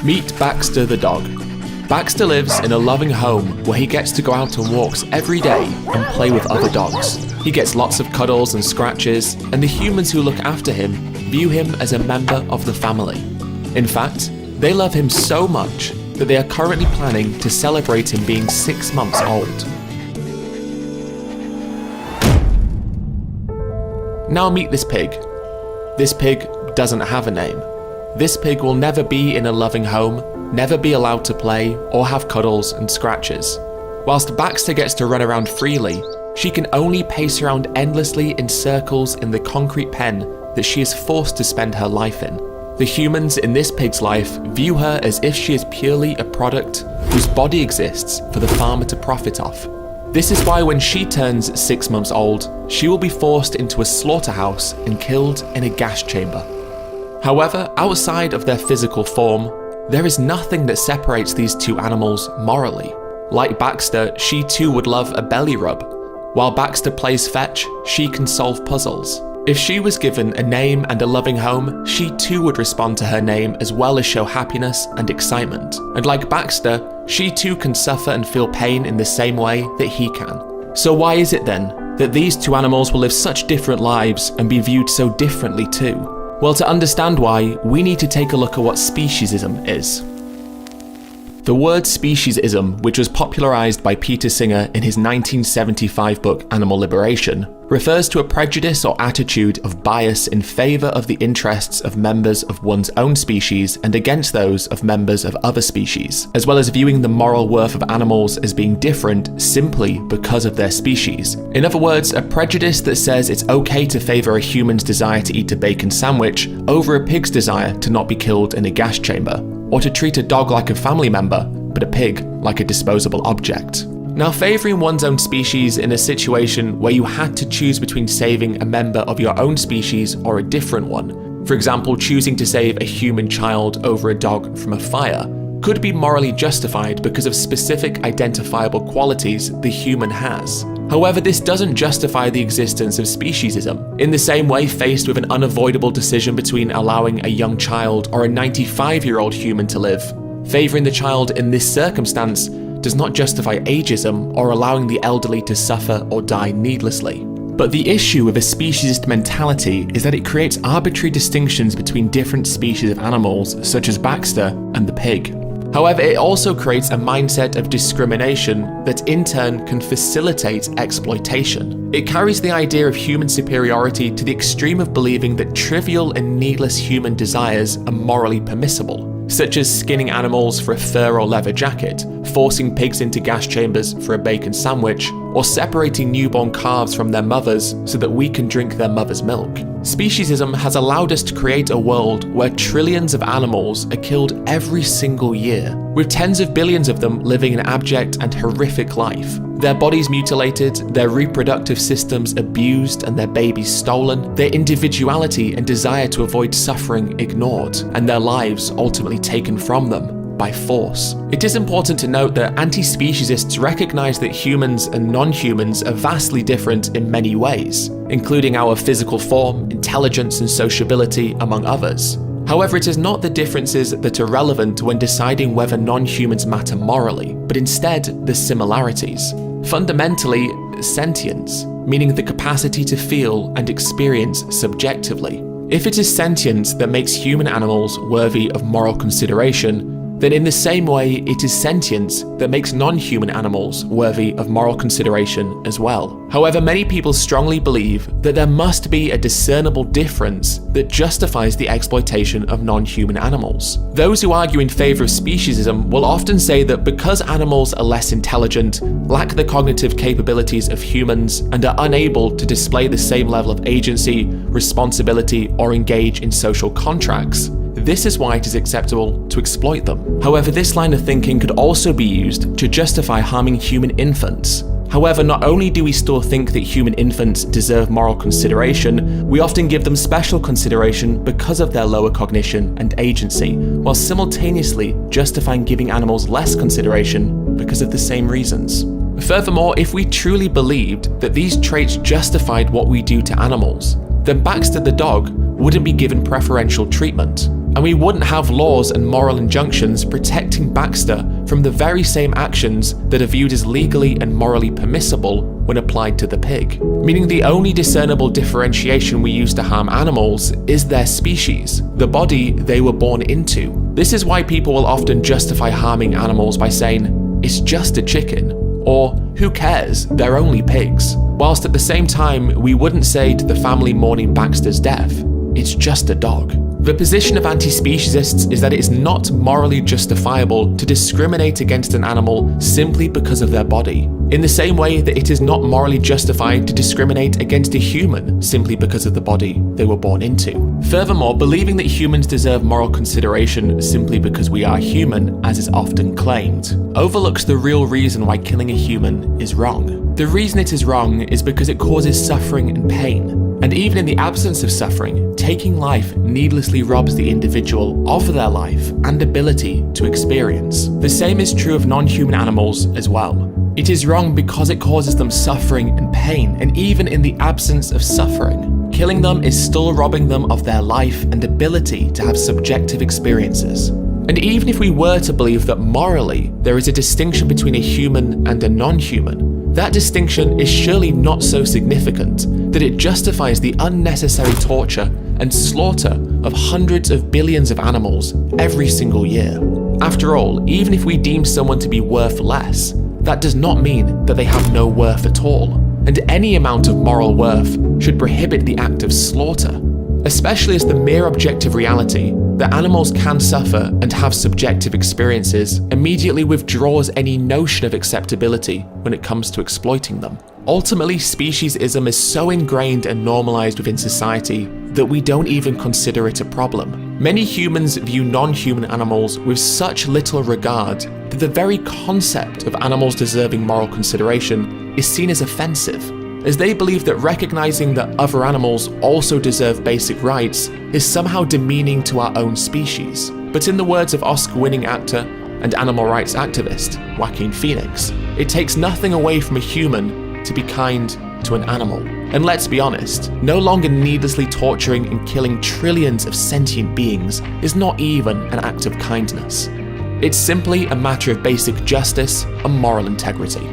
Meet Baxter the dog. Baxter lives in a loving home where he gets to go out on walks every day and play with other dogs. He gets lots of cuddles and scratches, and the humans who look after him view him as a member of the family. In fact, they love him so much that they are currently planning to celebrate him being 6 months old. Now meet this pig. This pig doesn't have a name. This pig will never be in a loving home, never be allowed to play or have cuddles and scratches. Whilst Baxter gets to run around freely, she can only pace around endlessly in circles in the concrete pen that she is forced to spend her life in. The humans in this pig's life view her as if she is purely a product whose body exists for the farmer to profit off. This is why when she turns 6 months old, she will be forced into a slaughterhouse and killed in a gas chamber. However, outside of their physical form, there is nothing that separates these two animals morally. Like Baxter, she too would love a belly rub. While Baxter plays fetch, she can solve puzzles. If she was given a name and a loving home, she too would respond to her name as well as show happiness and excitement. And like Baxter, she too can suffer and feel pain in the same way that he can. So why is it then that these two animals will live such different lives and be viewed so differently too? Well, to understand why, we need to take a look at what speciesism is. The word speciesism, which was popularized by Peter Singer in his 1975 book Animal Liberation, refers to a prejudice or attitude of bias in favor of the interests of members of one's own species and against those of members of other species, as well as viewing the moral worth of animals as being different simply because of their species. In other words, a prejudice that says it's okay to favor a human's desire to eat a bacon sandwich over a pig's desire to not be killed in a gas chamber, or to treat a dog like a family member, but a pig like a disposable object. Now, favouring one's own species in a situation where you had to choose between saving a member of your own species or a different one, for example choosing to save a human child over a dog from a fire, could be morally justified because of specific identifiable qualities the human has. However, this doesn't justify the existence of speciesism. In the same way, faced with an unavoidable decision between allowing a young child or a 95-year-old human to live, favouring the child in this circumstance does not justify ageism or allowing the elderly to suffer or die needlessly. But the issue with a speciesist mentality is that it creates arbitrary distinctions between different species of animals, such as Baxter and the pig. However, it also creates a mindset of discrimination that in turn can facilitate exploitation. It carries the idea of human superiority to the extreme of believing that trivial and needless human desires are morally permissible, such as skinning animals for a fur or leather jacket, forcing pigs into gas chambers for a bacon sandwich, or separating newborn calves from their mothers so that we can drink their mother's milk. Speciesism has allowed us to create a world where trillions of animals are killed every single year, with tens of billions of them living an abject and horrific life. Their bodies mutilated, their reproductive systems abused and their babies stolen, their individuality and desire to avoid suffering ignored, and their lives ultimately taken from them by force. It is important to note that anti-speciesists recognize that humans and non-humans are vastly different in many ways, including our physical form, intelligence and sociability, among others. However, it is not the differences that are relevant when deciding whether non-humans matter morally, but instead the similarities. Fundamentally, sentience, meaning the capacity to feel and experience subjectively. If it is sentience that makes human animals worthy of moral consideration, then in the same way it is sentience that makes non-human animals worthy of moral consideration as well. However, many people strongly believe that there must be a discernible difference that justifies the exploitation of non-human animals. Those who argue in favour of speciesism will often say that because animals are less intelligent, lack the cognitive capabilities of humans, and are unable to display the same level of agency, responsibility, or engage in social contracts, this is why it is acceptable to exploit them. However, this line of thinking could also be used to justify harming human infants. However, not only do we still think that human infants deserve moral consideration, we often give them special consideration because of their lower cognition and agency, while simultaneously justifying giving animals less consideration because of the same reasons. Furthermore, if we truly believed that these traits justified what we do to animals, then Baxter the dog wouldn't be given preferential treatment. and we wouldn't have laws and moral injunctions protecting Baxter from the very same actions that are viewed as legally and morally permissible when applied to the pig. Meaning the only discernible differentiation we use to harm animals is their species, the body they were born into. This is why people will often justify harming animals by saying, "It's just a chicken," or "Who cares, they're only pigs," whilst at the same time we wouldn't say to the family mourning Baxter's death, "It's just a dog." The position of anti-speciesists is that it is not morally justifiable to discriminate against an animal simply because of their body, in the same way that it is not morally justified to discriminate against a human simply because of the body they were born into. Furthermore, believing that humans deserve moral consideration simply because we are human, as is often claimed, overlooks the real reason why killing a human is wrong. The reason it is wrong is because it causes suffering and pain. And even in the absence of suffering, taking life needlessly robs the individual of their life and ability to experience. The same is true of non-human animals as well. It is wrong because it causes them suffering and pain, and even in the absence of suffering, killing them is still robbing them of their life and ability to have subjective experiences. And even if we were to believe that morally there is a distinction between a human and a non-human, that distinction is surely not so significant that it justifies the unnecessary torture and slaughter of hundreds of billions of animals every single year. After all, even if we deem someone to be worth less, that does not mean that they have no worth at all, and any amount of moral worth should prohibit the act of slaughter, especially as the mere objective reality that animals can suffer and have subjective experiences immediately withdraws any notion of acceptability when it comes to exploiting them. Ultimately, speciesism is so ingrained and normalized within society that we don't even consider it a problem. Many humans view non-human animals with such little regard that the very concept of animals deserving moral consideration is seen as offensive, as they believe that recognizing that other animals also deserve basic rights is somehow demeaning to our own species. But in the words of Oscar-winning actor and animal rights activist Joaquin Phoenix, it takes nothing away from a human to be kind to an animal. And let's be honest, no longer needlessly torturing and killing trillions of sentient beings is not even an act of kindness. It's simply a matter of basic justice and moral integrity.